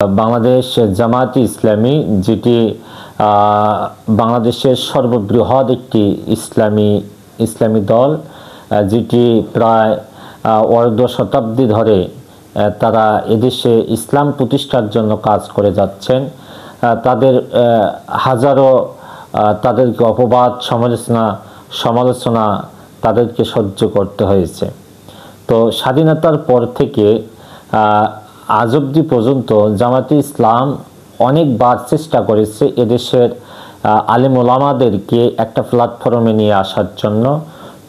বাংলাদেশ জামায়াতে ইসলামী, যেটি বাংলাদেশের সর্ববৃহৎ একটি ইসলামী দল, যেটি প্রায় অর্ধ শতাব্দী ধরে তারা এদেশে ইসলাম প্রতিষ্ঠার জন্য কাজ করে যাচ্ছেন। তাদের হাজারো তাদেরকে অপবাদ সমালোচনা তাদেরকে সহ্য করতে হয়েছে। তো স্বাধীনতার পর থেকে আজ অবধি পর্যন্ত জামায়াতে ইসলাম অনেকবার চেষ্টা করেছে এদেশের আলেম ওলামাদেরকে একটা প্ল্যাটফর্মে নিয়ে আসার জন্য।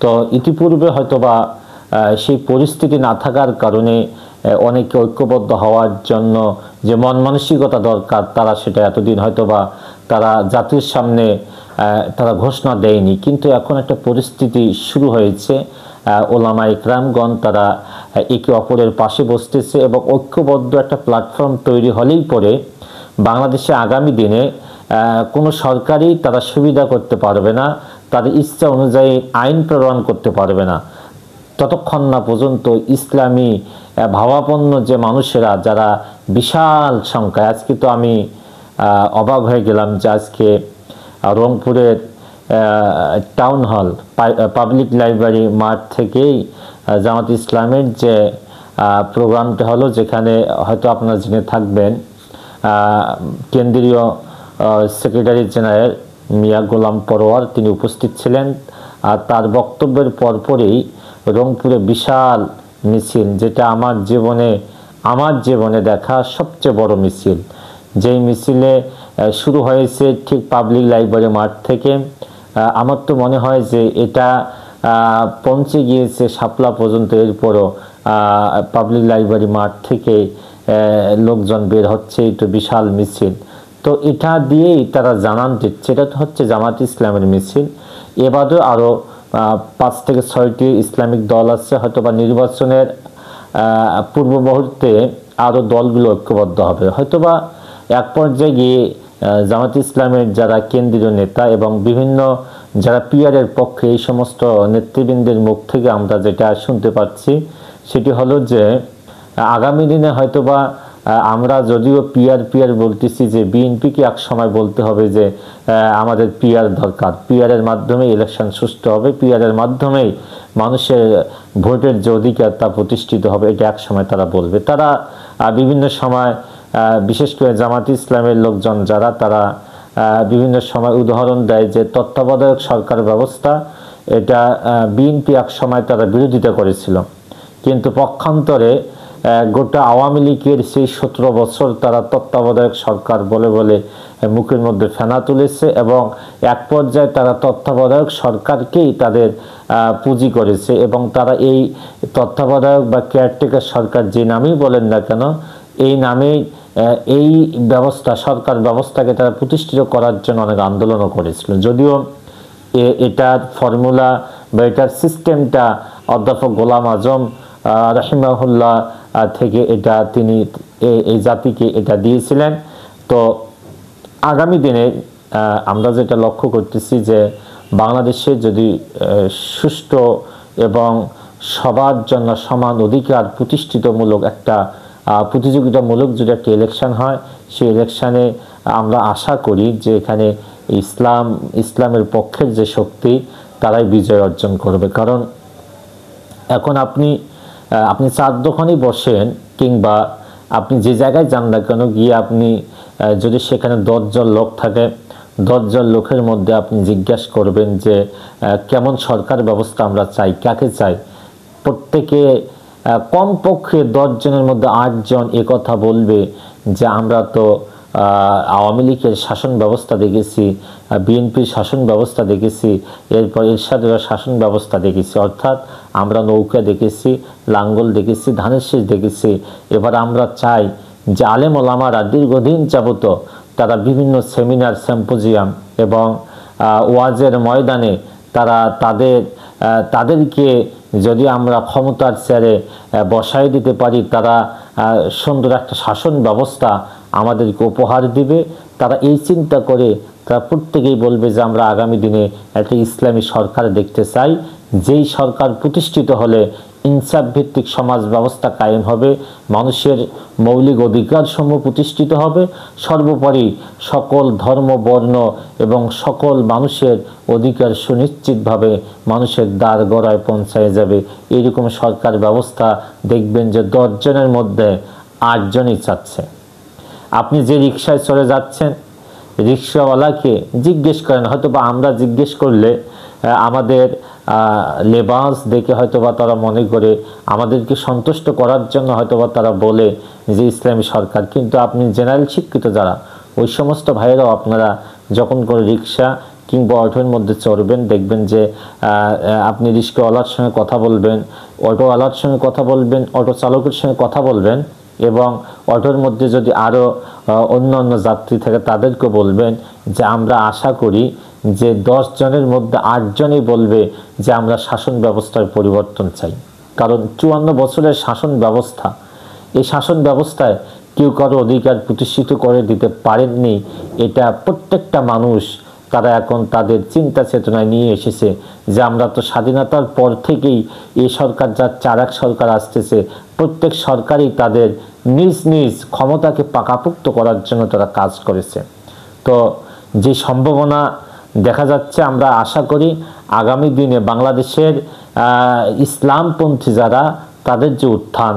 তো ইতিপূর্বে হয়তোবা সেই পরিস্থিতি না থাকার কারণে অনেকে ঐক্যবদ্ধ হওয়ার জন্য যে মন মানসিকতা দরকার, তারা সেটা এতদিন হয়তোবা তারা জাতির সামনে তারা ঘোষণা দেয়নি। কিন্তু এখন একটা পরিস্থিতি শুরু হয়েছে, ওলামা ইকরামগণ তারা একে অপরের পাশে বসতেছে এবং ঐক্যবদ্ধ একটা প্ল্যাটফর্ম তৈরি হলেই পরে বাংলাদেশে আগামী দিনে কোনো সরকারই তারা সুবিধা করতে পারবে না, তাদের ইচ্ছা অনুযায়ী আইন প্রণয়ন করতে পারবে না ততক্ষণ না পর্যন্ত ইসলামী ভাবাপন্ন যে মানুষেরা, যারা বিশাল সংখ্যায়, আজকে তো আমি অবাক হয়ে গেলাম যে আজকে রংপুরের টাউন হল পাবলিক লাইব্রেরি মাঠ থেকেই জামাত ইসলামের যে প্রোগ্রামটা হলো, যেখানে হয়তো আপনারা জেনে থাকবেন কেন্দ্রীয় সেক্রেটারি জেনারেল মিয়া গোলাম পরোয়ার তিনি উপস্থিত ছিলেন। আর তার বক্তব্যের পরপরই রংপুরে বিশাল মিছিল, যেটা আমার জীবনে দেখা সবচেয়ে বড় মিছিল, যেই মিছিলে শুরু হয়েছে ঠিক পাবলিক লাইব্রেরি মাঠ থেকে। আমার তো মনে হয় যে এটা পৌঁছে গিয়েছে শাপলা পর্যন্ত। এরপরও পাবলিক লাইব্রেরি মাঠ থেকে লোকজন বের হচ্ছে, এটা বিশাল মিছিল। তো এটা দিয়েই তারা জানান দিচ্ছে এটা তো হচ্ছে জামাত ইসলামের মিছিল। এবারেও আরও 5 থেকে 6টি ইসলামিক দল আছে, হয়তোবা নির্বাচনের পূর্ব মুহূর্তে আরও দলগুলো ঐক্যবদ্ধ হবে। হয়তোবা এক পর্যায়ে গিয়ে জামাত ইসলামের যারা কেন্দ্রীয় নেতা এবং বিভিন্ন যারা পিয়ারের পক্ষে, এই সমস্ত নেতৃবৃন্দের মুখ থেকে আমরা যেটা শুনতে পাচ্ছি সেটি হলো যে আগামী দিনে হয়তোবা আমরা যদিও পিয়ার বলতেছি, যে বিএনপিকে এক সময় বলতে হবে যে আমাদের পিয়ার দরকার, পিয়ারের মাধ্যমে ইলেকশন সুষ্ঠু হবে, পিয়ারের মাধ্যমেই মানুষের ভোটের যে অধিকার তা প্রতিষ্ঠিত হবে, এটা এক সময় তারা বলবে। তারা বিভিন্ন সময়, বিশেষ করে জামাত ইসলামের লোকজন যারা, তারা বিভিন্ন সময় উদাহরণ দেয় যে তত্ত্বাবধায়ক সরকার ব্যবস্থা, এটা বিএনপি এক সময় তারা বিরোধিতা করেছিল, কিন্তু পক্ষান্তরে গোটা আওয়ামী লীগের সেই 17 বছর তারা তত্ত্বাবধায়ক সরকার বলে বলে মুখের মধ্যে ফেনা তুলেছে এবং এক পর্যায়ে তারা তত্ত্বাবধায়ক সরকারকেই তাদের পুঁজি করেছে এবং তারা এই তত্ত্বাবধায়ক বা কেয়ারটেকার সরকার যে নামেই বলেন না কেন, এই নামেই এই সরকার ব্যবস্থাকে তারা প্রতিষ্ঠিত করার জন্য অনেক আন্দোলনও করেছিল। যদিও এটার ফর্মুলা বা এটার সিস্টেমটা অধ্যাপক গোলাম আজম রাহিমাহুল্লাহ থেকে তিনি এই জাতিকে এটা দিয়েছিলেন। তো আগামী দিনে আমরা যেটা লক্ষ্য করতেছি যে বাংলাদেশে যদি সুষ্ঠু এবং সবার জন্য সমান অধিকার প্রতিষ্ঠিতমূলক একটা প্রতিযোগিতামূলক যদি একটা ইলেকশন হয়, সেই ইলেকশানে আমরা আশা করি যে এখানে ইসলামের পক্ষের যে শক্তি তারাই বিজয় অর্জন করবে। কারণ এখন আপনি চার দোকানে বসেন কিংবা আপনি যে জায়গায় যান না কেন গিয়ে, আপনি যদি সেখানে 10 জন লোক থাকে, 10 জন লোকের মধ্যে আপনি জিজ্ঞাসা করবেন যে কেমন সরকার ব্যবস্থা আমরা চাই, কাকে চাই, প্রত্যেকে কমপক্ষে 10 জনের মধ্যে 8 জন একথা বলবে যে আমরা তো আওয়ামী লীগের শাসন ব্যবস্থা দেখেছি, বিএনপির শাসন ব্যবস্থা দেখেছি, এরপর এরশাদের শাসন ব্যবস্থা দেখেছি, অর্থাৎ আমরা নৌকা দেখেছি, লাঙ্গল দেখেছি, ধানের শীষ দেখেছি। এবার আমরা চাই যে আলেম ওলামারা দীর্ঘদিন যাবত তারা বিভিন্ন সেমিনার, সিম্পোজিয়াম এবং ওয়াজের ময়দানে তারা তাদেরকে যদি আমরা ক্ষমতার চেয়ারে বসাই দিতে পারি, তারা সুন্দর একটা শাসন ব্যবস্থা আমাদেরকে উপহার দিবে। তারা এই চিন্তা করে তারা প্রত্যেকেই বলবে যে আমরা আগামী দিনে একটা ইসলামী সরকার দেখতে চাই, যেই সরকার প্রতিষ্ঠিত হলে ইনসাফ ভিত্তিক সমাজ ব্যবস্থা কায়েম হবে, মানুষের মৌলিক অধিকার সমূহ প্রতিষ্ঠিত হবে, সর্বোপরি সকল ধর্ম বর্ণ এবং সকল মানুষের অধিকার সুনিশ্চিতভাবে মানুষের দ্বার গড়ায় পৌঁছায় যাবে। এইরকম সরকার ব্যবস্থা দেখবেন যে 10 জনের মধ্যে 8 জনই চাচ্ছে। আপনি যে রিকশায় চলে যাচ্ছেন, রিকশাওয়ালাকে জিজ্ঞেস করেন, হয়তো বা আমরা জিজ্ঞেস করলে আমাদের লেবাস দেখে হয়তোবা তারা মনে করে আমাদেরকে সন্তুষ্ট করার জন্য হয়তোবা তারা বলে যে ইসলামী সরকার, কিন্তু আপনি জেনারেল শিক্ষিত যারা, ওই সমস্ত ভাইয়েরাও আপনারা যখন করে রিক্সা কিংবা অটোর মধ্যে চড়বেন, দেখবেন যে আপনি রিক্সাওয়ালার সঙ্গে কথা বলবেন, অটোওয়ালার সঙ্গে কথা বলবেন, অটো চালকের সঙ্গে কথা বলবেন, এবং অটোর মধ্যে যদি আরও অন্য অন্য যাত্রী থাকে তাদেরকে বলবেন যে আমরা আশা করি যে 10 জনের মধ্যে 8 জনই বলবে যে আমরা শাসন ব্যবস্থার পরিবর্তন চাই। কারণ 54 বছরের শাসন ব্যবস্থা, এই শাসন ব্যবস্থায় কেউ কারো অধিকার প্রতিষ্ঠিত করে দিতে পারেননি। এটা প্রত্যেকটা মানুষ তারা এখন তাদের চিন্তা চেতনায় নিয়ে এসেছে যে আমরা তো স্বাধীনতার পর থেকেই এই সরকার যা চারাক সরকার আসতেছে, প্রত্যেক সরকারই তাদের নিজ নিজ ক্ষমতাকে পাকাপোক্ত করার জন্য তারা কাজ করেছে। তো যে সম্ভাবনা দেখা যাচ্ছে, আমরা আশা করি আগামী দিনে বাংলাদেশের ইসলামপন্থী যারা, তাদের যে উত্থান,